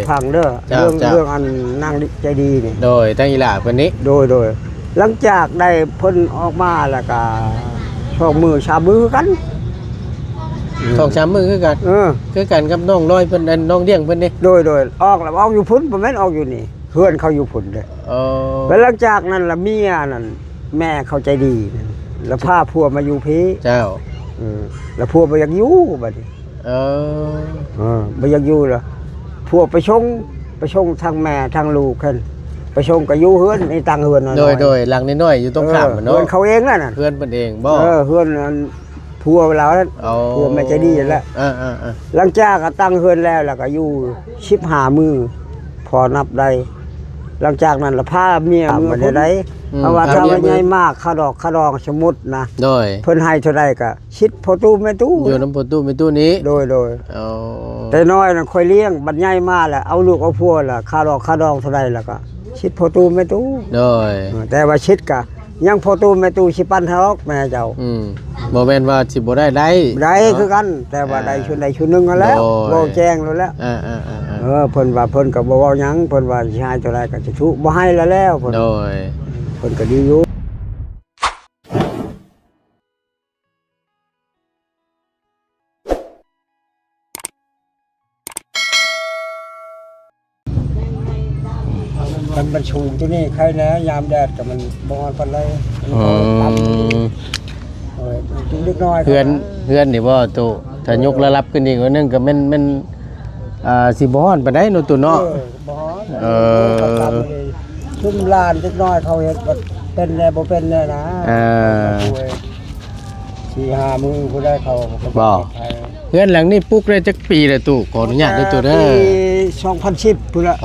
ฟังเด้อเรื่องอันนางใจดีนี่โดยตั้งอีหล่าเพิ่นนี้โดยหลังจากได้พ้นออกมาแล้วก็ช่องมือชามือกันสองสามมือคือกันคือกันกับน้องร้อยเพิ่นน้องเลี้ยงเพิ่นนี่โดยออกแล้วออกอยู่พุ่นบ่แม่นออกอยู่นี่เพื่อนเขาอยู่พุ่นเด้แล้วหลังจากนั้นละเมียนั่นแม่เขาใจดีแล้วพาผัวมาอยู่พี่เจ้าแล้วผัวบ่อยากอยู่บัดนี้บ่อยากอยู่ล่ะผัวไปชงทางแม่ทางลูกคั่นไปชงก็อยู่เฮือนในตังเฮือนน้อยโดยหลังน้อยๆอยู่ตรงข้ามเนาะเฮือนเขาเองนั่นน่ะเฮือนเพิ่นเองบ่เฮือนผัวเรานั่นผัวแม่ใจดีนั่นแหละหลังจากก็ตั้งเฮือนแล้วก็อยู่15มื้อพอนับได้หลังจากนั้นละพาเมียมาได้เพราะว่าถ้าว่าใหญ่มากข้าดอกสมุดนะโดยเพิ่นให้เท่าใดก็ชิดพอตู้แม่ตู้อยู่น้ำพอตู้แม่ตู้นี้โดยแต่น้อยน่ะค่อยเลี้ยงบัดใหญ่มาแล้วเอาลูกเอาผัวล่ะข้าดอกเท่าใดแล้วก็ชิดพอตู้แม่ตู้โดยแต่ว่าชิดก็ยังพอตู้แม่ตู้สิปั้นทะเลาะแม่เจ้าบ่แม่นว่าสิบ่ได้คือกันแต่ว่าได้ชุดใดชุดนึงก็แล้วบ่แจ้งแล้วเพิ่นว่าเพิ่นก็บ่เว้าหยังเพิ่นว่าสิให้เท่าใดก็สิทุบ่ให้แล้วเพิ่นโดยเพิ่นก็ดีอยู่มันชูงตัวนี้ใครนะยามแดดก็มันบ่ฮอดปานใดจุเล็กน้อยเพื่อนนี่บ่ตุถ้ายกระลับขึ้นอีกนึงก็แม่นสิบ่ฮ้อนปานใดเนาะตุเนาะบ่ฮ้อนชุ่มลานเล็กน้อยเขาเฮ็ดเป็นแน่บ่เป็นแน่นะ4-5 มื้อผู้ได้เขาบ่เพื่อนหลังนี้ปลูกได้จักปีแล้วตุขออนุญาตด้วยตุเด้อ2010พุ่นละ2010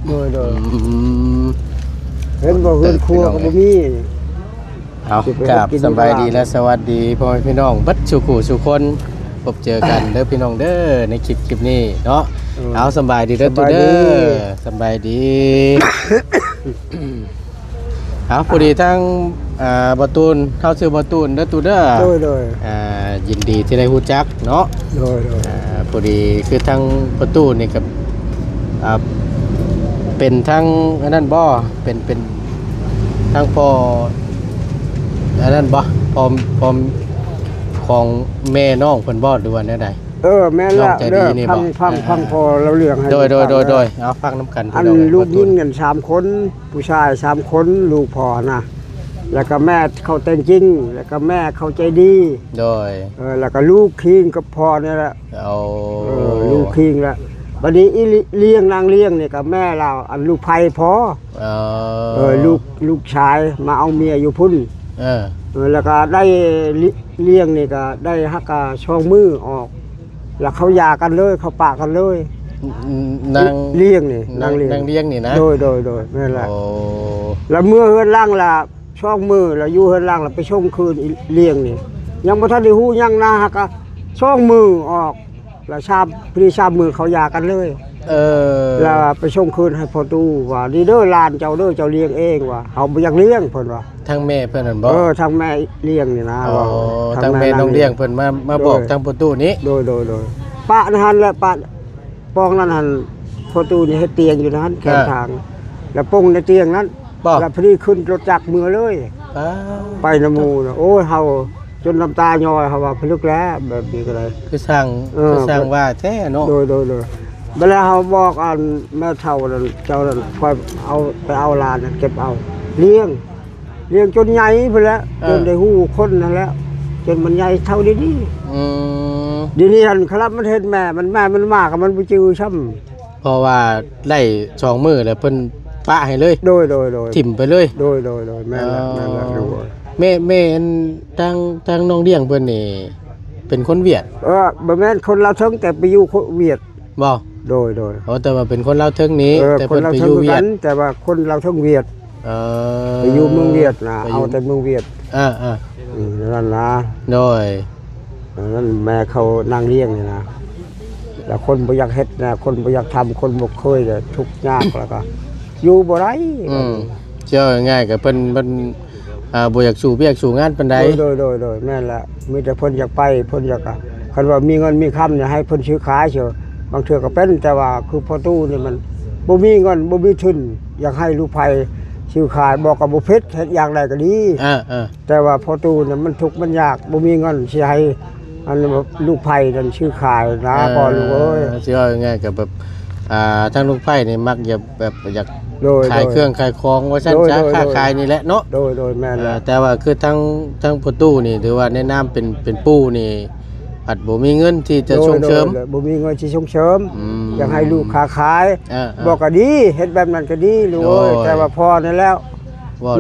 โดยเห็นบ่เฮือนครัวก็บ่มีเอาครับสบายดีและสวัสดีพ่อแม่พี่น้องบัดสุขุสุคนพบเจอกันเด้อพี่น้องเด้อในคลิปนี้เนาะเอาสบายดีเด้อตุเด้อสบายดีเอาพอดีทั้งบ่ตูนเข้าชื่อบ่ตูนเด้อตุเด้อโดยยินดีที่ได้ฮู้จักเนาะโดยพอดีคือทั้งบ่ตูนนี่กับเป็นทั้งอันนั้นบ่เป็นทั้งพ่ออันนั้นบ่พอของแม่น้องเพิ่นบ่หรือว่าแนวใดแม่ละเด้อฟังพอเราเรื่องให้โดยเอาฟังน้ำกันอันลูกยิงกัน3คนผู้ชาย3คนลูกพ่อนะแล้วก็แม่เขาแต่งจริงแล้วก็แม่เขาใจดีโดยแล้วก็ลูกคิงกับพ่อนี่แหละลูกคิงละบัดนี้เลี้ยงนางเลี้ยงนี่กับแม่เราอันลูกไผ่พอลูกชายมาเอาเมียอยู่พุ่นแล้วก็ได้เลี้ยงนี่ก็ได้ฮักกะช่องมือออกแล้วเขาหย่ากันเลยเขาปะกันเลยนางเลี้ยงนี่นางเลี้ยงนี่นะโดยนั่นแหละแล้วเมื่อเฮือนล่างละช่องมือแล้วอยู่เฮือนล่างแล้วไปช่องคืนเลี้ยงนี่ยังบ่ทันได้ฮู้ยังนะฮักกะช่องมือออกแล้วชาบมือเขาหย่ากันเลยแล้วไปส่งคืนให้พ่อตู้ว่าดีเด้อหลานเจ้าเด้อเจ้าเลี้ยงเองว่าเฮาบ่อยากเลี้ยงเพิ่นว่าทางแม่เพิ่นนั่นบ่ทางแม่เลี้ยงนี่นะว่าทางแม่น้องเลี้ยงเพิ่นมาบอกทางพ่อตู้นี้โดยปะนั่นแหละปะปองนั่นหั่นพ่อตู้นี่เฮ็ดเตียงอยู่นั้นแขนทางแล้วปงในเตียงนั้นแล้วพอดีขึ้นรถจักรมือเลยไปนำหมู่โอ้ยเฮาจนน้ำตาย่อยเขาว่าพลึกแล้วแบบนี้ก็เลยคือสร้างว่าแท้เนาะโดยเวลาเขาบอกอันแม่เฒ่านั่นเจ้านั่นคอยเอาไปเอาลานเก็บเอาเลี้ยงจนใหญ่ไปแล้วจนได้หู้คนนั่นแล้วจนมันใหญ่เท่านี้เดี๋ยวนี้ท่านครับมันเห็นแม่มันมากกับมันไปจื้อช่ำเพราะว่าไล่2 มื้อแล้วเพิ่นปะให้เลยโดยถิ่มไปเลยโดยแม่ละแม่ทางน้องเลี้ยงเพิ่นนี่เป็นคนเวียดบ่แม่นคนลาวเทิงแต่ไปอยู่เวียดบ่โดยแต่ว่าเป็นคนลาวเทิงนี้แต่เพิ่นไปอยู่เวียดแต่ว่าคนลาวเทิงเวียดไปอยู่เมืองเวียดนะเอาแต่เมืองเวียดนั่นนะโดยนั่นแม่เขานางเลี้ยงนี่นะแล้วคนบ่อยากเฮ็ดนะคนบ่อยากทำคนบ่เคยเลยทุกข์ยากแล้วก็อยู่บ่ได้เจ้าง่ายกับเพิ่นบ่อยากสู่เวียกสู่งานปานใดโดยแม่นละมีแต่เพิ่นอยากไปเพิ่นอยากคันว่ามีเงินมีคำเนี่ยให้เพิ่นซื้อขายเฉย บางเทื่อก็เป็นแต่ว่าคือพอตู้นี่มันบ่มีเงินบ่มีทุนอยากให้ลูกไผซื้อขายบอกกับบ่เพชรเฮ็ดอย่างใดก็ดีแต่ว่าพอตู้เนี่ยมันทุกข์มันยากบ่มีเงินสิให้อันลูกไผนั่นซื้อขายนะพ่อลูกเอ้ยสิว่าง่ายๆก็แบบทั้งลูกไผ่นี่มักแบบอยากขายเครื่องขายของว่าซั่นซะค้าขายนี่แหละเนาะโดยแม่นแล้วแต่ว่าคือทั้งประตูนี่ถือว่าแนะนำเป็นปู่นี่อาจบ่มีเงินที่จะส่งเสริมบ่มีเงินที่ส่งเสริมอยากให้ลูกค้าขายบอกก็ดีเฮ็ดแบบนั้นก็ดีลูกเอ้ยแต่ว่าพอนั่นแล้ว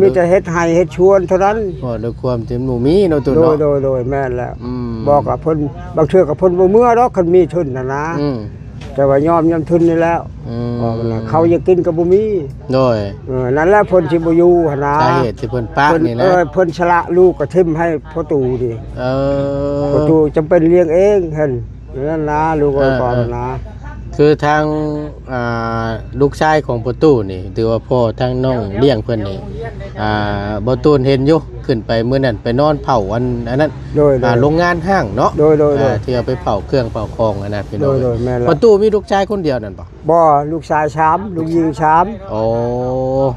มีแต่เฮ็ดให้เฮ็ดชวนเท่านั้นด้วยความที่หมู่มีเนาะตัวเนาะโดยแม่นแล้วบอกกับเพิ่นบางเทื่อกับเพิ่นบ่เมื่อดอกคันมีทุนน่ะนะแต่ว่ายอมทุนนี่แล้วเขาอยากกินก็บ่มีโดยนั่นแหละเพิ่นสิบ่อยู่หั่นนะสาเหตุที่เพิ่นปากนี่แหละเพิ่นชละลูกก็ทิ่มให้พ่อตู่ดิพ่อตู่จำเป็นเลี้ยงเองเห็นนั่นนะลูกก่อนนะคือทางลูกชายของประตูนี่ถือว่าพ่อทางน้องเลี้ยงเพิ่นนี่บ่ตูนเห็นอยู่ขึ้นไปมื้อนั้นไปนอนเผาอันนั้นโรงงานห้างเนาะที่เอาไปเผาเครื่องเผาของอันนั้นพี่น้องประตูมีลูกชายคนเดียวนั่นบ่ลูกชาย3ลูกหญิง3โอ้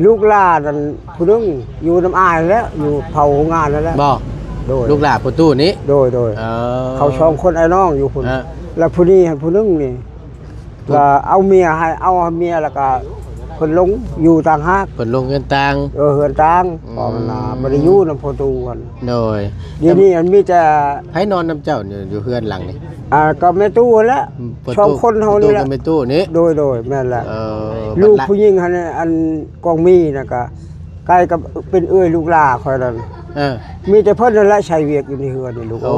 ลูกหลานนั่นผู้นึงอยู่น้ำอ้ายแล้วอยู่เผาโรงงานนั่นแหละบ่ลูกหลานประตูนี้โดยเขา2คนไอ้น้องอยู่พุ่นแล้วผู้นี้ผู้นึงนี่ก็เอาเมียให้เอาเมียแล้วก็เพิ่นลงอยู่ต่างหากเพิ่นลงเงินต่างเฮือนต่างบ่น่ะบ่ได้อยู่นำพ่อตูกันโดยเดี๋ยวนี้มันมีแต่ให้นอนนำเจ้าอยู่เฮือนหลังนี่ก็แม่ตู้แหละ2คนเฮานี่แหละแม่ตู้นี่โดยแม่นแหละลูกผู้หญิงอันกองมีน่ะก็ใกล้กับเป็นเอื้อยลูกหลาค่อยนั่นมีแต่เพิ่นนั่นแหละใช้เวียกอยู่ในเฮือนนี่ลูกโอ้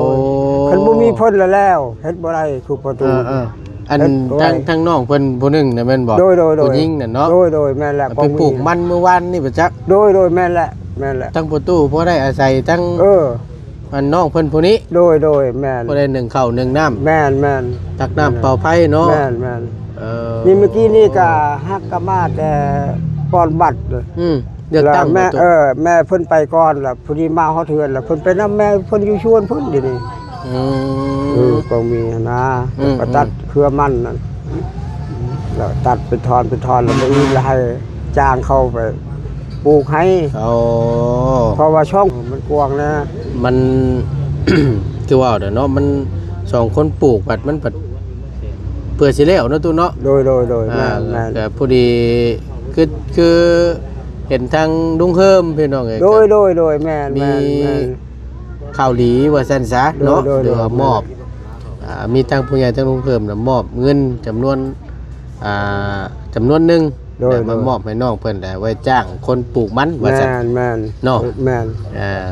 คันบ่มีเพิ่นแล้วเฮ็ดบ่ได้คือพ่อตูอันทั้งน้องเพิ่นผู้นึงน่ะแม่นบ่ผู้หญิงน่ะเนาะโดยแม่นแหละไปปลูกมันเมื่อวานนี่บ่จักโดยแม่นแหละทั้งประตูพอได้อาศัยทั้งอันน้องเพิ่นผู้นี้โดยแม่นพอได้นึ่งข้าวนึ่งน้ำแม่นตักน้ำเป่าไผเนาะแม่นนี่เมื่อกี้นี่ก็ฮักกะมาแต่ป้อนบัตรเดือดตั้งแม่เพิ่นไปก่อนล่ะผู้นี้มาฮอดเทือนล่ะเพิ่นไปนำแม่เพิ่นอยู่ชวนเพิ่นดินี่ก็มีนะก็ตัดเครือมันนั่นแล้วตัดเป็นทอนแล้วก็อีกแล้วให้จ้างเข้าไปปลูกให้เพราะว่าช่องมันกว้างนะมัน คือว่าเนาะมัน2คนปลูกบัดมันบัดเพื่อสิแล้วเนาะตู้เนาะโดยแม่แต่พอดีคือเห็นทางลุงเฮิมพี่น้องเอ้ยโดยแม่มีข่าวหลีว่าซั่นซะเนาะหรือว่ามอบมีทางผู้ใหญ่ทางลุงเฮิมน่ะมอบเงินจำนวนนึงมามอบให้น้องเพิ่นได้ไว้จ้างคนปลูกมันว่าซั่นแม่นเนาะแม่น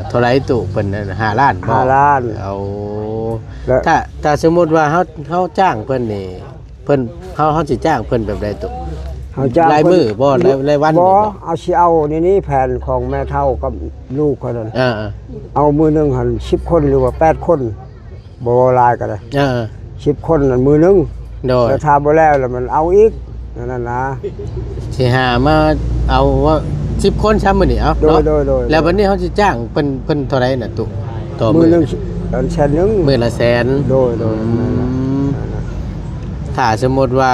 เท่าไหร่ตู้เพิ่น5 ล้านบ่5 ล้านเอาถ้าสมมุติว่าเฮาจ้างเพิ่นนี่เพิ่นเฮาสิจ้างเพิ่นแบบใดตู้รายมื้อบ่รายวันบ่เอาสิเอานี่แผนของแม่เฒ่ากับลูกเขานั่นเอามื้อนึงหั่น10คนหรือว่า8คนบ่หลายก็ได้10คนนั่นมื้อนึงแล้วถ้าบ่แล้วมันเอาอีกนั่นนะสิหามาเอาว่า10คนซ้ำมื้อนี้เอาเนาะแล้ววันนี้เฮาสิจ้างเพิ่นเท่าไหร่น่ะตุต่อมื้อนึงแสนนึงมื้อละแสนโดยถ้าสมมุติว่า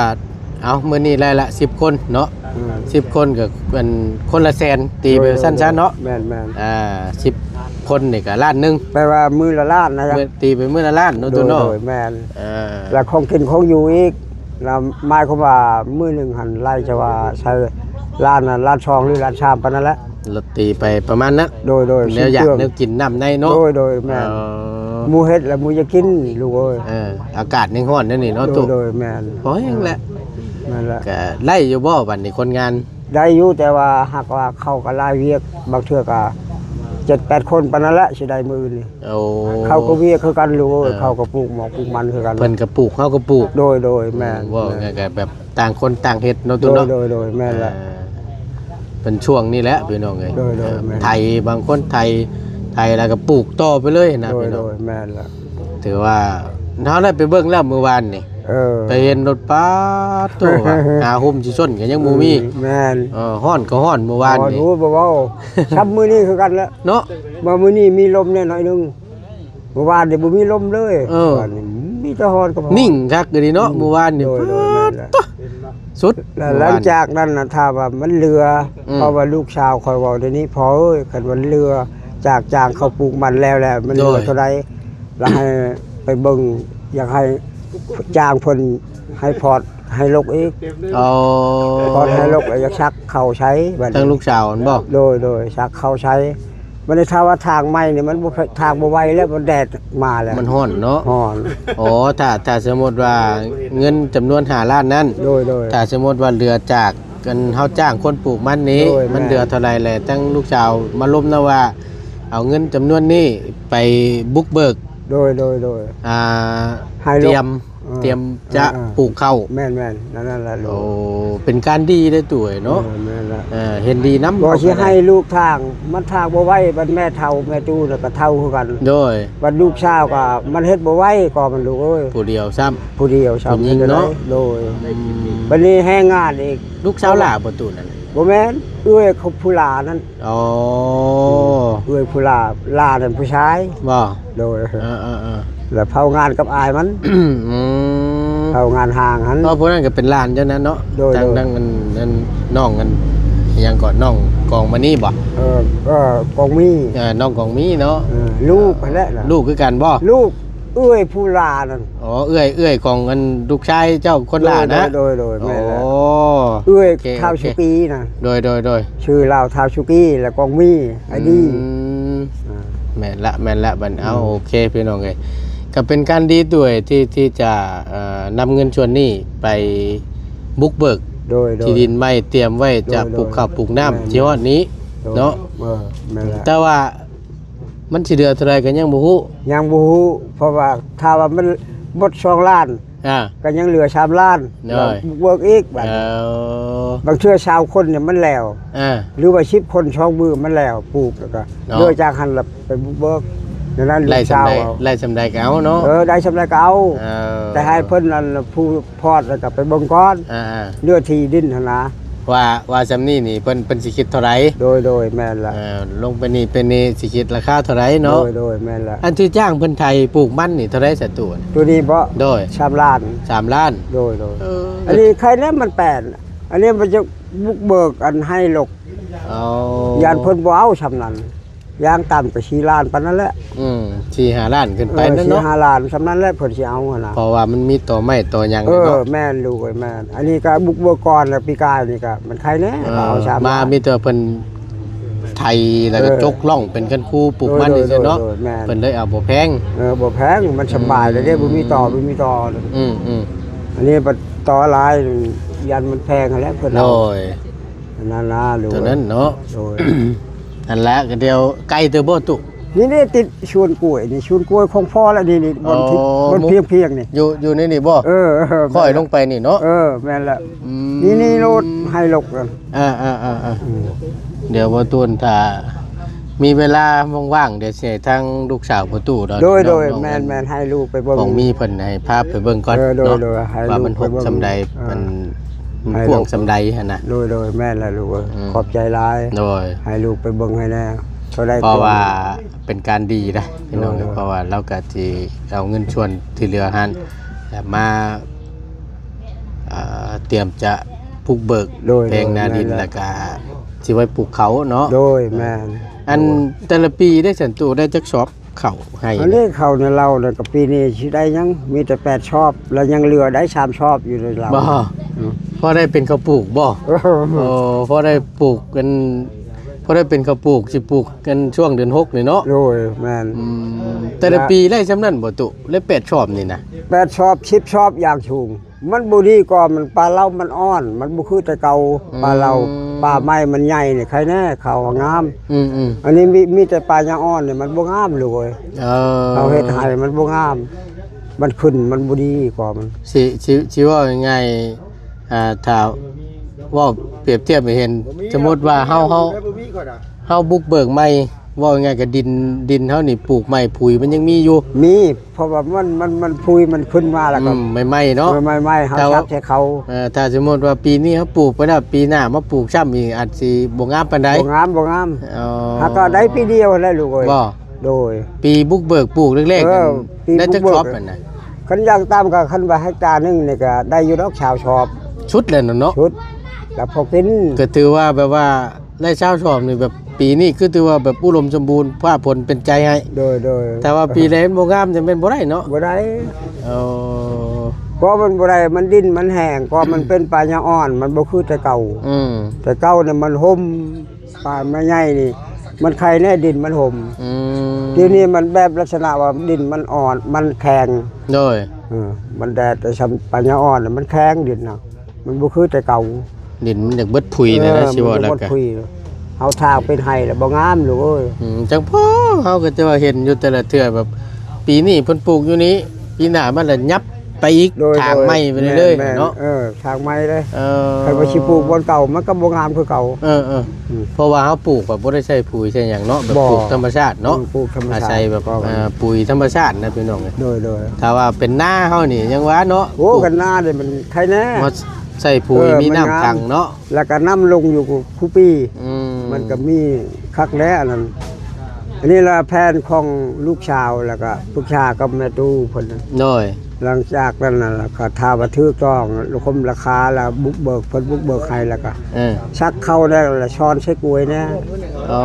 เอามื้อนี้ได้ละ10คนเนาะ10คนก็เป็นคนละแสนตีไปสั้นๆเนาะแม่น10คนนี่ก็ล้านนึงแปลว่ามื้อละล้านนะตีไปมื้อละล้านเนาะตัวเนาะแม่นแล้วของกินของอยู่อีกแล้วหมายความว่ามื้อนึงหั่นไล่จะว่าใช้ล้านน่ะล้าน2หรือล้าน3ปานนั้นแหละลดตีไปประมาณนั้นโดยแล้วอยากแนวกินน้ำในเนาะโดยแม่นหมูเฮ็ดแล้วหมูจะกินลูกเอ้ยอากาศยังร้อนนั่นนี่เนาะตุ๊โดยแม่นพอยังแหละนั่นแหละก็ไล่อยู่บ่บัดนี้คนงานได้อยู่แต่ว่าหากว่าเขาก็ลายเวียกบางเทื่อก็7-8 คนปานนั้นแหละสิได้มื้อนี่เขาก็เวียกคือกันลูกเอ้ยเขาก็ปลูกหมอกปลูกมันคือกันเพิ่นก็ปลูกเฮาก็ปลูกโดยแม่นว่าก็แบบต่างคนต่างเฮ็ดเนาะตุ๊เนาะโดยแม่นแหละเป็นช่วงนี้แหละพี่น้องเอ้ยไทยบางคนไทยแล้วก็ปลูกต่อไปเลยนะพี่น้องโดยแม่นละถือว่าเฮาได้ไปเบิ่งแล้วเมื่อวานนี่ไปเห็นรถป๊าดโตว่าหาห่มสิชนก็ยังบ่มีแม่นฮ้อนก็ฮ้อนเมื่อวานนี่โอ้บ่เว้าซับมื้อนี้คือกันแล้วเนาะมื้อนี้มีลมแน่หน่อยนึงเมื่อวานนี่บ่มีลมเลยวันนี้มี มีแต่ฮอนก็พอ นิ่งคักเลยเนาะเมื่อวานนี่ โดยนั่นแหละ สุด แล้วหลังจากนั้นน่ะถ้าว่ามันเรืออเพราะว่าลูกชาวคอยเว้าเดี๋ยวนี้พอเอ้ยคันมันเรือจากจางเขาปลูกมันแล้วมันเหลือเท่าใดแล้วให้ไปเบิ่งอยากให้จ้างเพิ่นให้พอร์ตให้ลกอีก เอา พอร์ตให้ลกแล้วอยากชักเข้าใช้บัด ทั้ง นี้ ลูกสาวมันบ่ โดยชักเข้าใช้มันได้ถ้าว่าทางใหม่นี่มันบ่ทางบ่ไหวแล้วมันแดดมาแล้ว มันฮ้อนเนาะ ฮ้อน อ๋อถ้าสมมติว่าเงินจำนวน5ล้านนั้น โดย ถ้าสมมติว่าเรือจากกันเฮาจ้างคนปลูกมันนี้ โดย มัน แม่ เดือเท่าไรแหละตั้งลูกสาวมาล้มนะว่า เอาเงินจำนวนนี้ไปบุกเบิก โดย อ่า ให้ เต ลูก รียม เออ เตรียมจะ เออ ปลูกข้าว แม่นนั่นแหละลู โอ้ ก เป็นการดีได้ตัวเนาะ แม่นละ เห็นดีน้ำ บ่สิให้ลูกทางมันทางบ่ไหวบัดแม่เฒ่าแม่ตู้แล้วก็เฒ่าคือกัน โดย บัดลูกสาวก็มันเฮ็ดบ่ไหวก็มันลูกเอ้ย ผู้เดียวซ้ ผู้เดียว ผู้หญิงเนาะ โดย ำ บัดนี้แฮงงานอีก ลูกสาวหล่าประตูนั่น บ่แม่นเอื้อยเขาผู้หลานั่น อ๋อ เอื้อยผู้หลานั่นผู้ชาย บ่ โดย เออ แล้วเผางานกับอายมัน อืม เผางานห่างหัน เพราะพวกนั้นก็เป็นหลานเจ้านั้นเนาะ โดย ทางนั้นนั่นน้องกันยังก่อนน้องกองมานี่บ่ ก็กองมี น้องกองมีเนาะ ลูกนั่นแหละน่ะ ลูกคือกันบ่ ลูกเอื้อยผู้หลานั่น อ๋อเอื้อยของกันลูกชายเจ้าคนหลานนะ โดย โอ้ แม่นละเอื้อย โอเค ท้าวชุกีน่ะ โดย ชื่อเราท้าวชุกี้แล้วกองมีไอ้ดี มแม่นละบัดเอาโอเคพี่น้องเอ้ยก็เป็นการดีด้วยที่จะนำเงินส่วนนี้ไปบุกเบิก โดย ที่ดินไม่เตรียมไว้จะปลูกข้าวปลูกน้ำที่ฮอดนี้เนาะ แม่นละ แต่ว่ามันสิเดือเท่าไรกันยังบ่ฮู้ ยังบ่ฮู้เพราะว่าถ้าว่ามันหมด2ล้าน อ่า ก็ยังเหลือ3ล้าน น้อย เวิร์กอีกบัด เออบ างเทื่อชาวคนเนี่ยมันแล้ว อ่า หรือว่า10คนช่องมือมันแล้วปลูกแล้วก็ เนาะ เลือจากหันละไปบุกเบิกดังนั้นลู ไล่ ก สำ ชาว ใด เอา ไล่สำใดก็เอาเนาะ ได้สำไรก็เอา เออ แต่ให้เพิ่นนั่นผู้พอดแล้วก็ไปเบิ่งก่อน อ่า เลือที่ดินหั่นนะ ว่าสำนี้นี่เพิ่นสิคิดเท่าไหร่ โดยแม่นละ ลงไปนี่เป็นนี่สิคิดราคาเท่าไหร่เนาะ โดยแม่นละ อันที่จ้างเพิ่นไทยปลูกมันนี่เท่าไหร่สัตว์ตัว ตัวนี้บ่ โดย 3ล้าน 3ล้าน โดย เออ อันนี้ใครแน่มันแปดอันนี้มันจะบุกเบิกอันให้ลก เอา ยานเพิ่นบ่เอาชำนั้นยางต่ำก็4ล้านปานนั้นแหละ 4-5ล้านขึ้นไปนั่นเนาะ 4-5ล้านชำนั้นแหละเพิ่นสิเอาหั่นน่ะ เพราะว่ามันมีตัวไม้ตัวหยัง เอ นี่ อ เนาะ แม่นลูกเอ้ยแม่นอันนี้ก็บุกเบิกก่อนแล้วปีกายนี่ก็มันใครแน่ก็เอาชาม มามีแต่เพิ่นไทยแล้วก็จกล่องเป็นกันคู่ปลูกมันนี่ซิเนาะ โดยแม่น เพิ่นเลยเอาบ่แพง บ่แพงมันสบายเลยเด้บ่มีต่อเลย อืม อันนี้บ่ต่อหลายยันมันแพงหั่นแหล้วเพิ่น โด เอา ย อันนั้นนะลูก ตัวนั้นเนาะ โดย อันละก็เดียวไก่ตัวบ่ตุ นี่ติดชวนกล้วยนี่ชวนกล้วยของพ่อแล้วนี่บนทิศ อ๋อ บนเพียงนี่ อยู่ในนี่บ่ เออ ค่อยลงไปนี่เนาะ แม่นละ อืม นี่โลดให้ลกกัน เดี๋ยวบ่ตูนถ้ามีเวลาว่างๆเดี๋ยวสิให้ทางลูกสาวบ่ตู่เนาะ โดย น้องๆ แม่นให้ลูกไปเบิ่ง ของมีเพิ่นให้พาไปเบิ่งก่อน โดย เนาะ โดยให้ ว่ามัน ลูก ห ไป ก เบิ่ง สำใด เออ มัน ให้ พ่วง ลูก สำใดหั่นน่ะ โดยแม่นละลูกเอ้ย อืม ขอบใจหลาย โดย ให้ลูกไปเบิ่งให้แน่เขาได้ เพราะว่าเป็นการดีนะพี่น้อง โดย เพราะว่าเราก็สิเอาเงินชวนที่เหลือหันแล้วมาเตรียมจะปลูกเบิก โดย แปลงนาดิน แม่น แล้วก็สิไว้ปลูกเขาเนาะ โดยแม่น อันแต่ละปีได้สันตูได้จักชอบเขาให้ อันนี้เขาเนี่ยเราเนี่ยกับปีนี้สิได้ยังมีแต่8ชอบ แล้วยังเหลือได้3ชอบอยู่ในเรา บ่พอได้เป็นข้าวปลูกบ่ เออ โอ้พอได้ปลูกกันพอได้เป็นข้าวปลูกสิปลูกกันช่วงเดือน6นี่เนาะ โดยแม่น แต่ละปีได้ซำนั้นบ่ตุเลย8ชอบนี่นะ 8ชอบ10ชอบอย่างชูงมันบ่ดีก็มันปลาเล่ามันอ่อน มันบ่คือแต่เก่าปลาเล่าปลาไม้มันใหญ่นี่ใครแน่เขาว่างาม อืม อันนี้มีแต่ปลายางอ่อนนี่มันบ่งามเลยเว้ย เออ เขาเฮ็ดให้มันบ่งาม มันขึ้นมันบ่ดีกว่ามัน สิว่ายังไงถ้าว่าเปรียบเทียบให้เห็นสมมุติว่าเฮาบุกเบิกใหม่ว่ายังไงก็ดินเฮานี่ปลูกใหม่ปุ๋ยมันยังมีอยู่ มีเพราะว่ามันพุยมันขึ้นมาแล้วก็ ใหม่ๆเนาะ ไม่เฮา แต่ว่า ซับให้เขา ถ้าสมมติว่าปีนี้เขาปลูกไปแล้วปีหน้ามาปลูกซ้ำอีกอาจสิบ่งามปานใด บ่งามอ๋อ หาก็ได้ปีเดียวแล้วลูกเอ้ย บ่ โดย ปีบุกเบิกปลูกแรกๆ เอ นั่ อน ปี ได้จัก บุก ค เบิ ร ก อบนั่นน่ะ คันย่างตามก็คันว่าเฮกตาร์นึงนี่ก็ได้อยู่ดอกชาวชอบ ชุดเลยเนาะ ชุดแล้วพอกิน ก็ถือว่าแบบว่าได้เช้าชอบนี่แบบปีนี้คือถือว่าแบบอุดมสมบูรณ์ผ้าผลเป็นใจให้ โดย แต่ว่าปีแรกบ่งามจะเป็นบ่ได้เนาะ บ่ได้ เอา ก็มันบ่ได้มันดิ้นมันแห้งก็มันเป็นปลาญาอ่อนมันบ่คือแต่เก่า อืม แต่เก่าเนี่ยมันห่มปลาไม่ใหญ่นี่มันไข่แน่ดินมันห่ม อืม ทีนี้มันแบบลักษณะว่าดินมันอ่อนมันแข็ง โดย มันแดดแต่ชำปัญญาอ่อนน่ะมันแข็งดินน่ะมันบ่คือแต่เก่า ดินมันอยากเบิดผุยเลยนะสิว่า มัน แล้ว บ่ ก็ คุยเฮาทางเป็นไห้แล้วบ่งามลูกเอ้ย จังพ่อเฮาก็จะว่าเห็นอยู่แต่ละเทื่อแบบ ปีนี้เพิ่นปลูกอยู่นี้ปีหน้ามันละยับไปอีกทางใหม่ไปเรื่อยๆเนาะ ทางใหม่เลย เออ ใครว่าสิปลูกบนเก่ามันก็บ่งามคือเก่า เพราะว่าเฮาปลูกแบบบ่ได้ใช้ปุ๋ยใช้หยังเนาะแบบปลูกธรรมชาติเนาะ ปลูกธรรมชาติ อาศัยแบบปุ๋ยธรรมชาตินะพี่น้อง โดย ถ้าว่าเป็นหน้าเฮานี่ยังว่าเนาะ โอ้กันหน้าเนี่ยมันใครแน่ มาใส่ปุ๋ยมีน้ำขังเนาะ แล้วก็น้ำลงอยู่คูปี มันก็มีคักแล้วนั่นอันนี้ละแผนของลูกชาวแล้วก็ลูกชาวกับแม่ตู้เพิ่นน่ะ โดย หลังจากนั้นน่ะก็ทาว่าถูกต้องคมราคาแล้วบุกเบิกเพิ่นบุกเบิกให้แล้วก็ชักเข้าได้แล้วช้อนใช้กล้วยนะ อ๋อ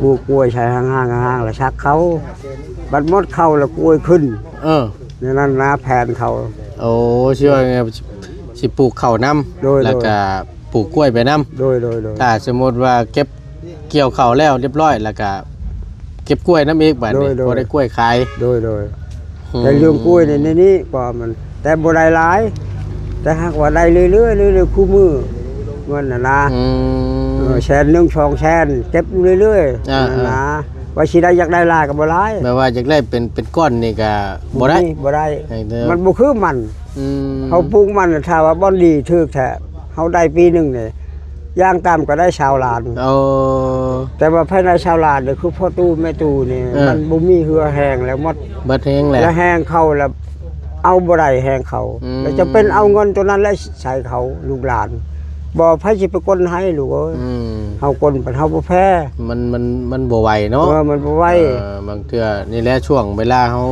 ปลูกกล้วยใช้ห่างๆแล้วชักเข้าบัดมดเข้าแล้วกล้วยขึ้นนี่นั่นนะแผนเขา โอ้ชื่อว่าไงสิปลูกข้าวน้ำแล้วก็ปลูกกล้วยไปน้ำ โดย ถ้าสมมติว่าเก็บเกี่ยวข้าวแล้วเรียบร้อยแล้วก็เก็บกล้วยน้ำอีกบัดนี้บ่ได้กล้วยขาย โดยแต่เรื่องกล้วยในนี้ก็มันแต่บ่ได้หลายแต่หากว่าได้เรื่อยๆคู่มือมันน่ะนะแสน1 2แสนเก็บอยู่เรื่อยๆนะว่าสิได้อยากได้หลายก็บ่หลาย แม้ว่าอยากได้เป็นก้อนนี่ก็บ่ได้ มันบ่คือมันเฮาปลูกมันถ้าว่าบ่ดีถึกแท้เฮาได้ปีนึงนี่ย่างตามก็ได้ชาวล้าน แต่ว่าภายในชาวล้านนี่คือพ่อตู้แม่ตู้นี่มันบ่มีเหือแห้งแล้วหมด เบิดแห้งแหละ แล้วแห้งเข้าแล้วเอาบ่ได้แห้งเขาแล้วจะเป็นเอาเงินตัวนั้นแล้วใช้เขาลูกหลานบ่ไผสิไปกลให้ลูกเอ้ยเฮากลปันเฮาบ่แพ้มันบ่ไหวเนาะ มันบ่ไหว บางเทื่อนี่แหละช่วงเวลาเฮา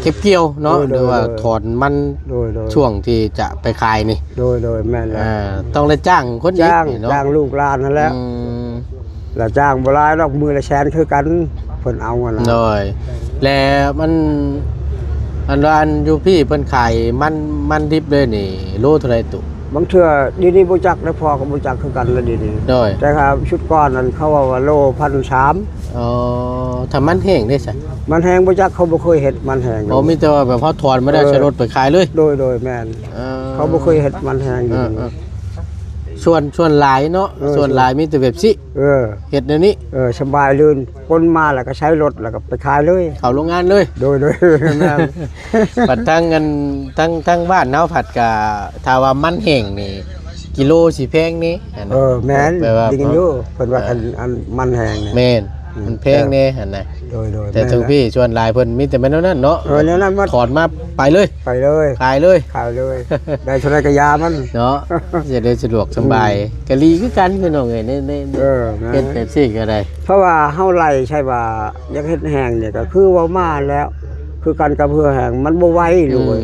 เก็บเกี่ยวเนาะหรือว่าถอนมันช่วงที่จะไปขายนี่โดยแม่นแล้วต้องได้จ้างคนอีกเนาะ จ้างลูกหลานนั่นแหละแล้วจ้างบ่หลายดอกมือละแสนคือกันเพิ่นเอานั่นล่ะโดยแล้วมันอันอยู่พี่เพิ่นขายมันดิบเลยนี่โลเท่าไหร่ตุ บางเทื่อดีๆบ่จักแล้วพอก็บ่จักคือกันละดีๆโดยแต่ครับชุดก่อนนั้นเขาว่าโล 1,300 อ๋อถ้ามันแห้งได้ซะ มันแห้งบ่จักเขาบ่เคยเฮ็ดมันแห้งมีแต่ว่าแบบเฮาถอนมาได้ใช้รถไปขายเลยโดยแม่นเขาบ่เคยเฮ็ดมันแห้งอยู่ส่วนหลายเนาะส่วนหลายมีแต่แบบสิเฮ็ดเดี๋ยวนี้สบายลื่นคนมาแล้วก็ใช้รถแล้วก็ไปขายเลยเข้าโรงงานเลยโดยแม่น ปัดทั้งกันทั้งบ้านเนาะผัดกะถ้าว่ามันแห้งนี่กิโลสิแพงนี่แม่นจริงอยู่เพิ่นว่าอันมันแห้งนี่แม่นมันแพงแน่หั่นน่ะโดยแต่ถึงพี่ชวนหลายเพิ่นมีแต่แม่นนั้นเนาะแล้วนั้นถอนมาไปเลยขายเลยได้เท่าไรก็ยามันเนาะจะได้สะดวกสบายกะลีคือกันพี่น้องเอ้ยในเฮ็ดแบบซี่ก็ได้เพราะว่าเฮาไล่ใช่ว่าอยากเฮ็ดแห้งเนี่ยก็คือว่ามาแล้วคือกันกับเพื่อแห้งมันบ่ไหวเลย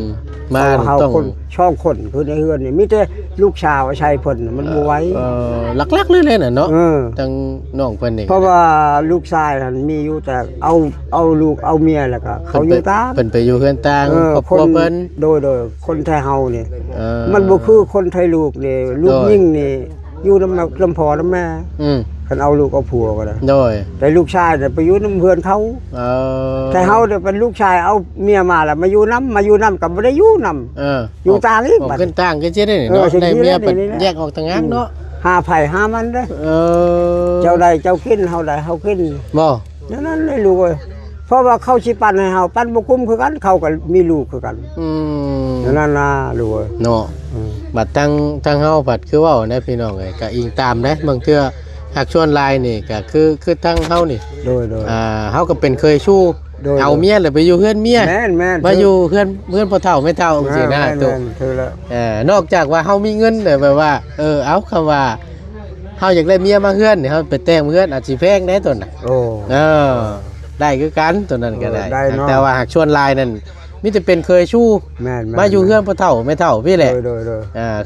มาต้องช่องคนคือในเฮือนนี่มีแต่ลูกชาวใช้เพิ่นมันบ่ไหวลักๆเลยน่ะเนาะทั้งน้องเพิ่นนี่เพราะว่าลูกชายนั่นมีอยู่แต่เอาลูกเอาเมียแล้วก็เขาอยู่ตามเพิ่นไปอยู่เฮือนต่างครอบครัวเพิ่นโดยคนไทยเฮานี่มันบ่คือคนไทยลูกนี่ลูกยิ่งนี่อยู่นำพ่อนำแม่คันเอาลูกเอาผัวก็ได้แต่ลูกชายเนี่ยไปอยู่นำเพื่อนเขาแต่เฮาเนี่ยเป็นลูกชายเอาเมียมาแล้วมาอยู่นำก็บ่ได้อยู่นำอยู่ต่างอีกบัดขึ้นต่างก็สิได้เนาะได้เมียเป็นแยกออกต่างหากเนาะหาไผหามันเด้เจ้าใดเจ้ากินเฮาได้เฮากินบ่นั่นเลยลูกเอ้ยเพราะว่าเขาสิปั่นให้เฮาปั่นบ่คุ้มคือกันเขาก็มีลูกคือกันนั่นน่ะลูกเอ้ยเนาะบัดทั้งเฮาบัดคือเว้านะพี่น้องเอ้ยก็อิงตามนะบางเทื่อหากชวนลายนี่ก็คือทั้งเฮานี่โดยเฮาก็เป็นเคยชู้เอาเมียแล้วไปอยู่เฮือนเมียแม่นมาอยู่เฮือนพ่อเฒ่าแม่เฒ่าจังซี่นะตัวนอกจากว่าเฮามีเงินแบบว่าเอาคำว่าเฮาอยากได้เมียมาเฮือนนี่เฮาไปแต่งเฮือนอาจสิแพงได้ตัวน่ะได้คือกันตัวนั้นก็ได้แต่ว่าหากชวนลายนั่น มีแต่เป็นเคยชู้ แม่น มาอยู่เฮือนพ่อเฒ่าแม่เฒ่าพี่แหละ โดย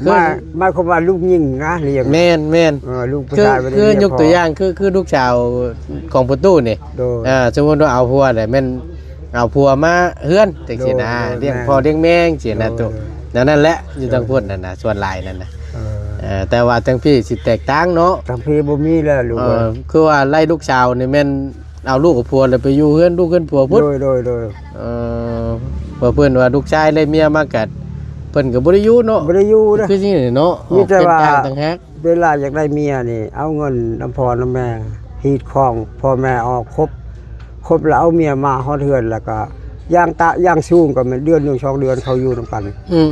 คือ มาคำว่าลูกยิ่งนะเลี้ยง แม่น ลูกผู้ คือ ชายบ่ได้ คือ เลี้ง ยกตัวอย่างคือลูกชาวของประตูนี่ โดย สมมุติว่าเอาผัวได้แม่นเอาผัวมาเฮือนจังซี่นะ โดย เลี้ยงพ่อเลี้ยงแม่จังซี่นะ โดย ตุนั่นแหละอยู่ทางพุ่นนั่นน่ะส่วนหลายนั่นน่ะ เออ แต่ว่าทางพี่สิแตกต่างเนาะ ทางพี่บ่มีแล้วลูก คือว่าไล่ลูกชาวนี่แม่นเอาลูกกับผัวแล้วไปอยู่เฮือนลูกเฮือนผัวพุ่น โดย ว่าเพิ่นว่าลูกชายเลยเมียมากัดเพิ่นก็บ่ได้อยู่เนาะ บ่ได้อยู่นะ คือจังซี่เนาะ มีแต่ว่า เป็นกลางต่างหาก เวลาอยากได้เมียนี่ เอาเงินน้ำพ่อน้ำแม่ฮีดของพ่อแม่ออกครบแล้วเอาเมียมาฮอดเฮือนแล้วก็ย่างสูงก็มันเดือนหนึง2 เดือนเขาอยู่นำกัน อืม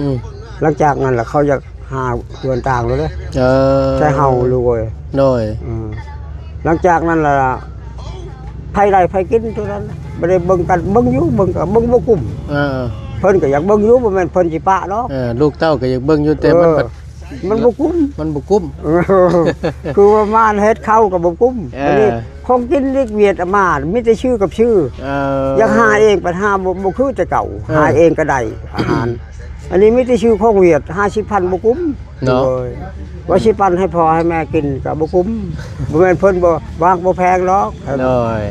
หลังจากนั้นล่ะเขาอยากหาเฮือนต่างแล้วเด้ ใช่เฮาลูกเอ้ย โดย หลังจากนั้นล่ะไผได้ไผกินเท่านั้นบ่ได้เบิ่งกันเบิ่งอยู่เบิ่งก็เบิ่งบ่กุ้ม เออ เพิ่นก็อยากเบิ่งอยู่บ่แม่นเพิ่นสิปะเนาะ ลูกเต้าก็อยากเบิ่งอยู่แต่มัน มันบ่กุ้ม มันบ่กุ้ม คือว่าม่านเฮ็ดเข้ากับบ่กุ้ม อันนี้ ของกินเรียกเวียดอามาตย์มีแต่ชื่อกับชื่ออยากหาเองปัญหาบ่คือแต่เก่าหาเองก็ได้อาหาร อันนี้มีแต่ชื่อของเวียด50,000บ่กุ้ม เนาะ ว่าสิปันให้พ่อให้แม่กินก็บ่กุ้มบ่แม่นเพิ่นบ่วางบ่แพงหรอก โดย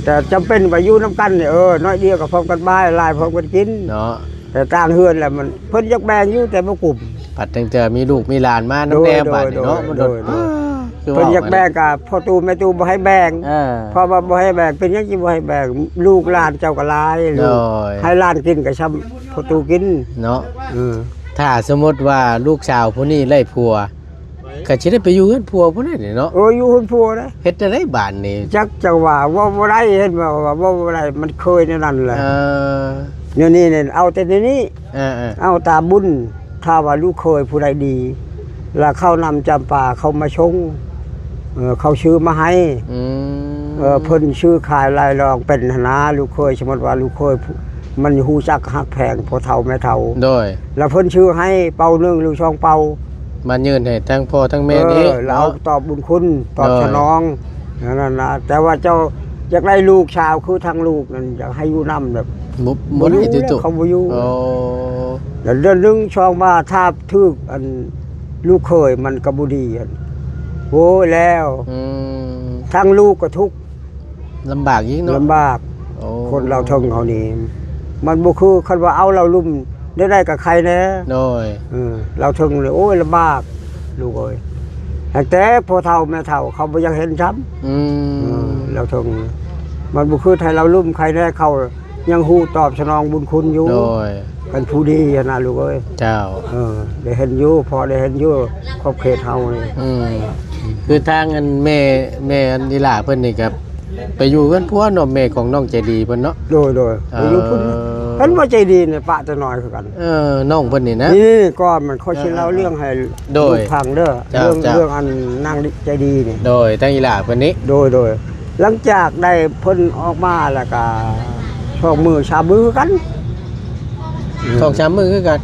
แต่จำเป็นว่าอยู่นํกันนี่น้อยเดียวก็พร้อมกันบ้ายหลายพร้อมกันกิน เนาะ แต่ต่างเฮือนแหละมันเพิ่นอยากแบ่งอยู่แต่บ่กุ้ม ปัดตั้งแต่มีลูกมีหลานมาน้ำแน่บาดนี่เนาะมันโดน เพิ่นอยากแบ่งกับพ่อตู่แม่ตู่บ่ให้แบ่ง เพราะว่าบ่ให้แบ่งเป็นหยังสิบ่ให้แบ่งลูกหลานเจ้าก็หลายลูกให้หลานกินก็ช้ำพ่อตู่กิน เนาะถ้าสมมติว่าลูกสาวผู้นี้ไล่ผัวก็สิได้ไปอยู่กับผัวผู้นั้นนี่เนาะ อยู่คนผัวนะ เฮ็ดจังได๋บาดนี่ จักจังว่าบ่ได้เห็นว่าบ่ได้มันเคยในนั้นแหละ อ เดี๋ยวนี้เนี่ยเอาแต่เดี๋ยวนี้ เอาตามบุญถ้าว่าลูกเคยผู้ใดดี แล้วเข้านำจำปาเขามาชงเขาชื่อมาให้เพิ่นชื่อขายลายรองเป็นหนาลูกเคยสมมติว่าลูกเคยมันฮู้จักฮักแพงพอเฒ่าแม่เฒ่า โดย แล้วเพิ่นชื่อให้เป่า1หรือ2เป่า มันยืนให้ทั้งพ่อทั้งแม่นี้ เราตอบบุญคุณตอบสนองนั่นนะแต่ว่าเจ้าอยากได้ลูกชาวคือทางลูกนั่นอยากให้อยู่นำแบบ บ่ได้ติดตุ เขาบ่อยู่ โอ้ แล้วเรื่องนึงช่องว่าถ้าทึกอันลูกเคยมันก็บ่ดีอันโอ้ยแล้วทั้งลูกก็ทุกข์ ลำบากยิ่งเนาะ ลำบาก โอ้ คนเราเทิงเขานี่มันบ่คือคันว่าเอาเราลุ่มได้กับใครแน่ โดย เราเทิงเลยโอ้ยลำบากลูกเอ้ยแต่พอเฒ่าแม่เฒ่าเขาบ่อยากเห็นช้ำเราเทิงมันบ่คือไทยเราลุ่มใครแน่เขายังฮู้ตอบสนองบุญคุณอยู่ โดย เป็นผู้ดีนะลูกเอ้ย เจ้า ได้เห็นอยู่พอได้เห็นอยู่ขอบเขตเฮานี่ คือทางอันแม่อันนีหล่าเพิ่นนี่ครับไปอยู่กันพัวเนาะแม่ของน้องใจดีเพิ่นเนาะ โดยอยู่พุ่นเพิ่นว่าใจดีเนี่ยปะจะน้อยคือกัน น้องเพิ่นนี่นะ นี่ก็มันเขาสิเล่าเรื่องให้ โดย ลูกฟังเด้อ จ้ะ เรื่องอันนางใจดีนี่ โดยทางอีหล่าเพิ่นนี้ โดยหลังจากได้เพิ่นออกมาแล้วก็ช่องมือชามือกัน สองสามมือคือกัน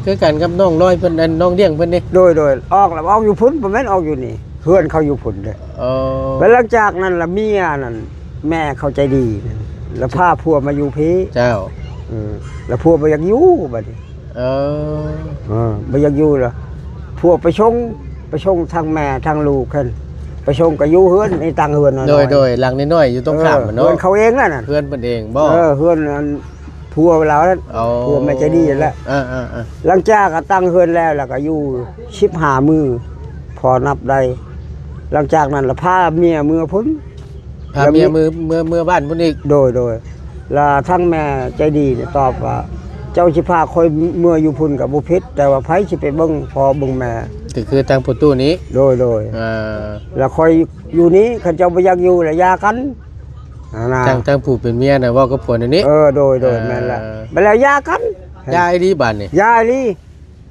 คือกันกับน้องร้อยเพิ่นอันน้องเลี้ยงเพิ่นนี่ โดยออกแล้วออกอยู่พุ่นบ่แม่นออกอยู่นี่เพื่อนเขาอยู่พุ่นเด้อแล้วหลังจากนั้นละเมียนั่นแม่เขาใจดีนั่นแล้วพาผัวมาอยู่พี่ เจ้า แล้วผัวบ่อยากอยู่บัดนี้บ่อยากอยู่ล่ะผัวไปชงทางแม่ทางลูกคั่นไปชงก็อยู่เฮือนในตังเฮือนน้อย โดยหลังน้อยๆอยู่ตรงข้ามมันเนาะ เฮือนเขาเองนั่นน่ะ เพื่อนเพิ่นเองบ่ เฮือนอันผัวเรานั่นผัวแม่ใจดีนั่นแหละ หลังจากก็ตั้งเฮือนแล้วก็อยู่15มื้อพอนับได้หลังจากนั้นละพาเมียเมื่อพุ่น พาเมียมือบ้านพุ่นอีก โดยแล้วทั้งแม่ใจดีเนี่ยตอบว่าเจ้าสิพาคอยเมื่ออยู่พุ่นกับบ่ผิดแต่ว่าไผสิไปเบิ่งพอเบิ่งแม่ ก็คือทางประตูนี้ โดยแล้วคอยอยู่นี้คันเจ้าบ่อยากอยู่แล้วยากันนะ ทางผู้เป็นเมียน่ะเว้ากับผัวในนี้ โดยแม่นละบัดแล้วยากัน ยายดีบ้านนี่ ยาลี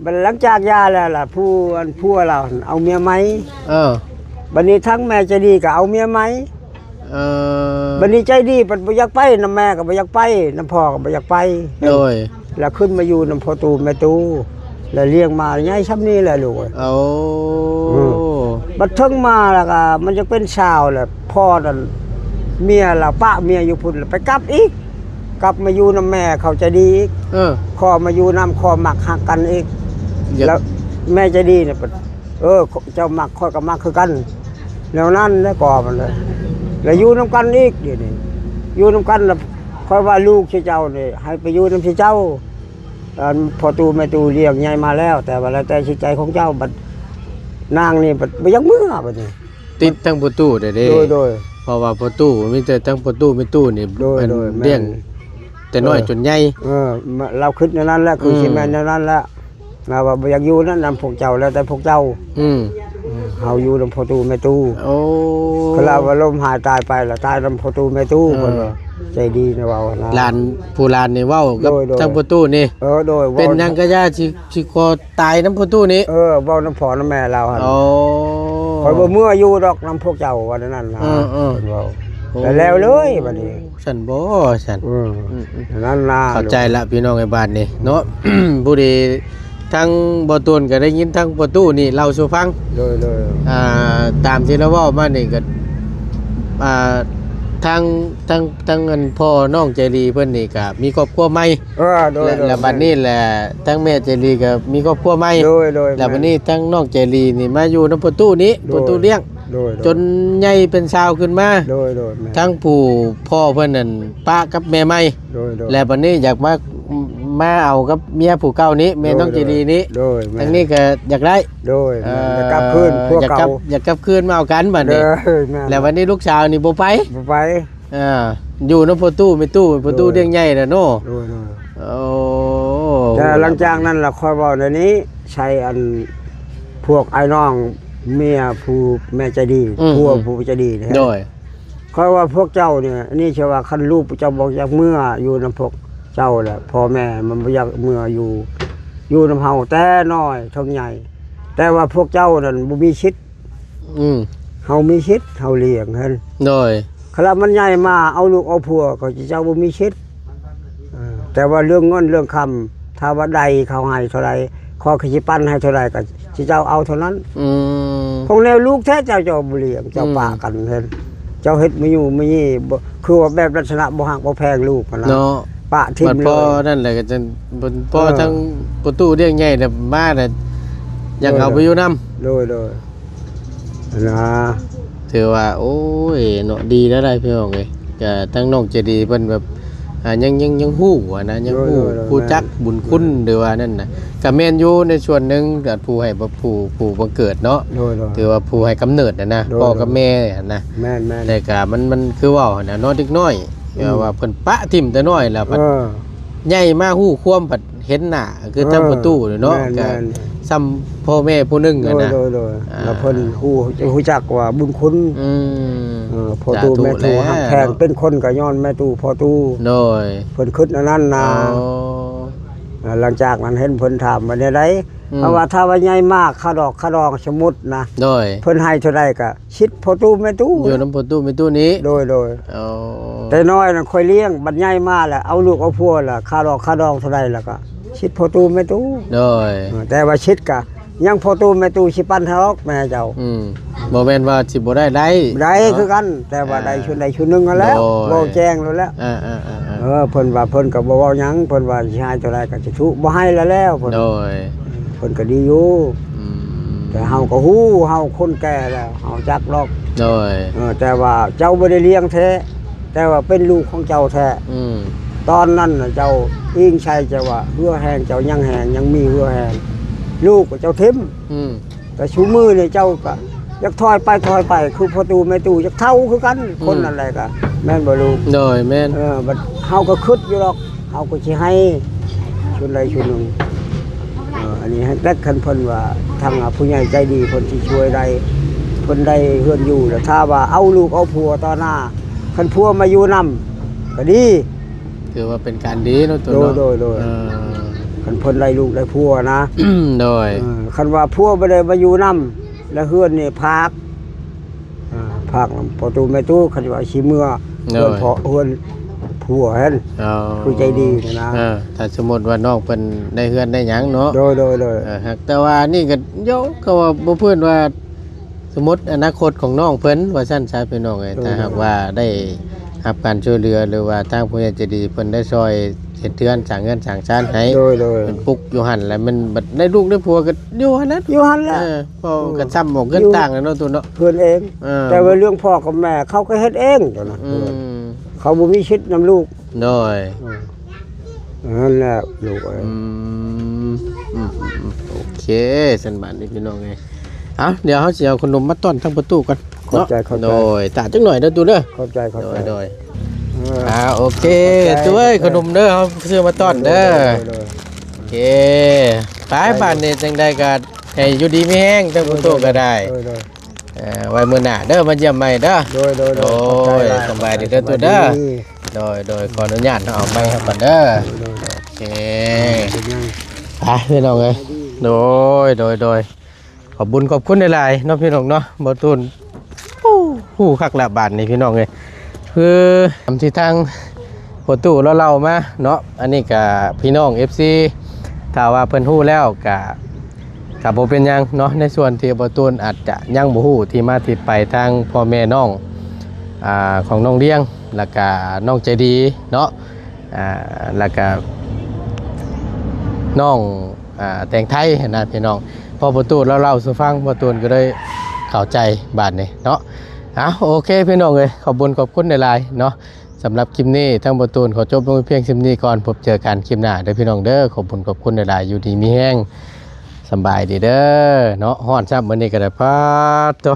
บัดหลังจากยาแล้วล่ะผู้เราเอาเมียไหมบัดนี้ทั้งแม่ใจดีก็เอาเมียไหมบัดนี้ใจดีเพิ่นบ่อยากไปนำแม่ก็บ่อยากไปนำพ่อก็บ่อยากไป โดย แล้วขึ้นมาอยู่นำพ่อตู่แม่ตู่แล้วเลี้ยงมาใหญ่ช้ำนี้แหละลูก เอา บัดถึงมาแล้วก็มันจะเป็นชาวแหละพ่อนั่นเมียล่ะปะเมียอยู่พุ่นแล้วไปกลับอีก กลับมาอยู่นำแม่เขาจะดีอีกขอมาอยู่นำขอมักหักกันอีกแล้วแม่จะดีเนี่ยเจ้ามักค่อยกับมักคือกันแล้วนั้นแล้วก่อมันเลยแล้วอยู่นำกันอีกเดี๋ยวนี้อยู่นำกันแล้วค่อยว่าลูกเจ้าเนี่ยให้ไปอยู่นำเจ้าพอตูแม่ตูเลี้ยงใหญ่มาแล้วแต่ว่าแล้วแต่จิตใจของเจ้าบัดนางนี่บัดบ่อยังมือบัดนี้ติดทั้งประตูเด้โดยเพราะว่าประตูมีแต่ทั้งประตูมีตู้นี่เป็นเลี้ยงแต่น้อยจนใหญ่เราคิดในนั้นแหละคือสิแม่นในนั้นแหละนะว่าบ่อยากอยู่นั้นนำพวกเจ้าแล้วแต่พวกเจ้าเฮาอยู่นำประตูแม่ตู้เขาเล่าว่าลมหายตายไปแล้วตายนำประตูแม่ตู้เพิ่นว่าใจดีนะเว้านะหลานผู้หลานนี่เว้ากับทั้งประตูนี่โดยเป็นหยังกะย่าสิคอตายนำประตูนี้เว้านำพ่อนำแม่เราหั่นข่อยบ่เมื่ออยู่ดอกนำพวกเจ้าว่านั้นนะเพิ่นเว้าแล้วเลยบัดนี้ฉันบ่ฉันนั่นล่ะเข้าใจละพี่น้องไอ้บ้านนี่เนาะผู้ดีทั้งบ่ตูนก็ได้ยินทั้งประตูนี่เล่าสู่ฟังเลยตามที่เราเว้ามานี่ก็ทั้งเงินพ่อน้องใจดีเพิ่นนี่ก็มีครอบครัวใหม่แล้วบัดนี้แหละทั้งแม่ใจดีก็มีครอบครัวใหม่แล้วบัดนี้ทั้งน้องใจดีนี่มาอยู่ในประตูนี้ประตูเลี้ยงจนใหญ่เป็นชาวขึ้นมาทั้งผู้พ่อเพิ่นนั่นป้ากับแม่ใหม่แล้วบัดนี้อยากมาเอากับเมียผู้เก่านี้แม่น้องใจดีนี้ทั้งนี้ก็อยากได้อยากกลับคืนพวกเก่าอยากกลับคืนมาเอากันบัดนี้แล้ววันนี้ลูกสาวนี่บ่ไปอยู่ในประตูไม่ตู้ประตูเลี้ยงใหญ่น่ะเนาะแต่หลังจากนั้นล่ะค่อยเว้าในนี้ใช้อันพวกไอ้น้องเมียผู้แม่ใจดีผู้ใจดีนะค่อยว่าพวกเจ้าเนี่ยนี่เชื่อว่าคันลูกเจ้าบอกอยากเมื่ออยู่นำพวกเจ้าแหละพ่อแม่มันบ่อยากเมื่ออยู่นำเฮาแต่น้อยเท่าใหญ่แต่ว่าพวกเจ้านั่นบ่มีชิดเฮามีชิดเฮาเลี้ยงหั่นครามันใหญ่มาเอาลูกเอาผัวก็เจ้าบ่มีชิดแต่ว่าเรื่องเงินเรื่องคำถ้าว่าใดเขาให้เท่าไรขอขยิปั้นให้เท่าไรก็เจ้าเอาเท่านั้นของแนวลูกแท้เจ้าบ่เลี้ยงเจ้าป่ากันเห็นเจ้าเฮ็ดมาอยู่มานี่คือว่าแบบลักษณะบ่ฮักบ่แพงลูกนะปะทิ่มเลยพ่อนั่นแหละก็จะพ่อทั้งประตูเลี้ยงใหญ่น่ะมาน่ะอยากเอาไปอยู่นำโดยนะถือว่าโอ้ยเนาะดีแล้วได้พี่น้องเอ้ยก็ทั้งน้องใจดีเพิ่นแบบยังฮู้นะยังฮู้ผู้จักบุญคุณหรือว่านั่นน่ะก็แม่นอยู่ในส่วนนึงก็ผู้ให้ผู้บังเกิดเนาะถือว่าผู้ให้กำเนิดนะพ่อกับแม่นะแม่นแต่ก็มันคือเว้าน่ะเนาะเด็กน้อยว่าเพิ่นปะทิ่มแต่น้อยแล้วพัดใหญ่มาฮู้ความพัดเห็นหน้าคือทั้งประตูเนาะก็ซ้ำพ่อแม่ผู้นึงนะแล้วเพิ่นฮู้จักว่าบุญคุณพ่อตู่แม่ตู่ฮักแพงเป็นคนก็ย้อนแม่ตู่พ่อตู่โดยเพิ่นคิดอันนั้นนะหลังจากนั้นเห็นเพิ่นถามว่าได้เพราะว่าถ้าว่าใหญ่มากค่าดอกสมมุตินะโดยเพิ่นให้เท่าใดก็ชิดพ่อตู่แม่ตู่อยู่นำพ่อตู่แม่ตู่นี้โดยแต่น้อยน่ะค่อยเลี้ยงบัดใหญ่มาแล้วเอาลูกเอาผัวล่ะค่าดอกเท่าใดแล้วก็ชิดพ่อตู่แม่ตู่โดยแต่ว่าชิดก็ยังพ่อตู่แม่ตู่สิปั้นทะเลาะแม่เจ้าบ่แม่นว่าสิบ่ได้คือกันแต่ว่าได้ชุดใดชุดนึงแล้วบ่แจ้งแล้วเพิ่นว่าเพิ่นก็บ่เว้าหยังเพิ่นว่าสิให้เท่าใดก็สิทุบ่ให้แล้วเพิ่นโดยเพิ่นก็ดีอยู่แต่เฮาก็ฮู้เฮาคนแก่แล้วเฮาจักหรอกโดยแต่ว่าเจ้าบ่ได้เลี้ยงแท้แต่ว่าเป็นลูกของเจ้าแท้ตอนนั้นน่ะเจ้าอิงชัยจะว่าเหือแห้งเจ้ายังแห้งยังมีเหือแห้งลูกเจ้าทิ่มแต่ชูมือเนี่ยเจ้าก็ยักถอยไปคือพอตูแม่ตูยักเท่าคือกันคนนั่นแหละก็แม่นบ่ลูกโดยแม่นบัดเฮาก็คิดอยู่หรอกเฮาก็สิให้ชุดใดชุดนึงอันนี้ให้แต่คันเพิ่นว่าทางผู้ใหญ่ใจดีเพิ่นสิช่วยได้เพิ่นได้เฮือนอยู่แล้วถ้าว่าเอาลูกเอาผัวต่อหน้าคันผัวมาอยู่นำก็ดีถือว่าเป็นการดีเนาะตัวเนาะโดยคันเพิ่นได้ลูกได้ผัวนะโดยคันว่าผัวบ่ได้มาอยู่นำแล้วเฮือนนี่พักประตูแม่ตู้คันว่าสิเมื่อเฮือนพอเฮือนผัวเห็นผู้ใจดีนะถ้าสมมุติว่าน้องเพิ่นได้เฮือนได้หยังเนาะโดยแต่ว่านี่ก็โยก็ว่าบ่เพิ่นว่าสมมุติอนาคตของน้องเพิ่นว่าซั่นซะพี่น้องเอ้ยถ้าหากว่าได้ รับการช่วยเหลือหรือว่าทางผู้ใหญ่ใจดีเพิ่นได้ช่วยเฮ็ดเทือนสร้างเงินสร้างชาติให้ โดย เป็นปุกอยู่หั่นแล้วมันบัดได้ลูกได้ผัวก็อยู่หั่นนั้น อยู่หั่นแหละ พอก็ซ้ำบอกเงินต่างกันเนาะตัวเนาะ เพิ่นเอง แต่ว่าเรื่องพ่อกับแม่เขาก็เฮ็ดเองตอนนั้น เขาบ่มีชิดนำลูก โดย นั่นแหละลูกเอ้ย โอเคสันบานนี่พี่น้องไงเอาเดี๋ยวเขาสิเอาขนมมาต้อนทางประตูกัน เข้าใจเข้าใจ โดยตาจังหน่อยเด้อตูเด้อ เข้าใจเข้า โด ใจ ยโดย เออ โอเคตัวเอ้ยขนมเด้อเขาซื้อมาต้อนเด้อ โดย โอเคไปบ้านนี่จังได้ก็ให้อยู่ดีมีแห้งทางประตูก็ได้ โดย ไว้มื้อหน้าเด้อมาเยี่ยมใหม่เด้อ โดย โดยสบายดีเด้อตัวเด้อ โดยขออนุญาตเอาไม้ให้ก่อนเด้อโอเคไปพี่น้องเอ้ยโดยขอบบุญขอบคุณหลายๆเนาะพี่น้องเนาะบ่ตูนผู้คักละบาทนี่พี่น้องเอ้ยคือทำที่ทางประตูเราเล่ามาเนาะอันนี้ก็พี่น้อง FC ถ้าว่าเพิ่นฮู้แล้วก็บ่เป็นหยังเนาะในส่วนที่บ่ตูนอาจจะยังบ่ฮู้ที่มาที่ไปทางพ่อแม่น้องของน้องเลี้ยงแล้วก็น้องใจดีเนาะแล้วก็น้องแต่งไทยนะพี่น้องพอประตูเล่าสู่ฟังประตูก็ได้เข้าใจบาดนี้เนาะโอเคพี่น้องเลยขอบคุญขอบคุณในไลน์เนาะสำหรับคลิปนี้ทั้งประตูขอจบลงเพียงคลิปนี้ก่อนพบเจอกันคลิปหน้าเด้อพี่น้องเด้อขอบคุญขอบคุณในไลน์อยู่ดีมีแห้งสบายดีเด้อเนาะฮ้อนซ้ำมื้อนี้ก็ได้พัดตัว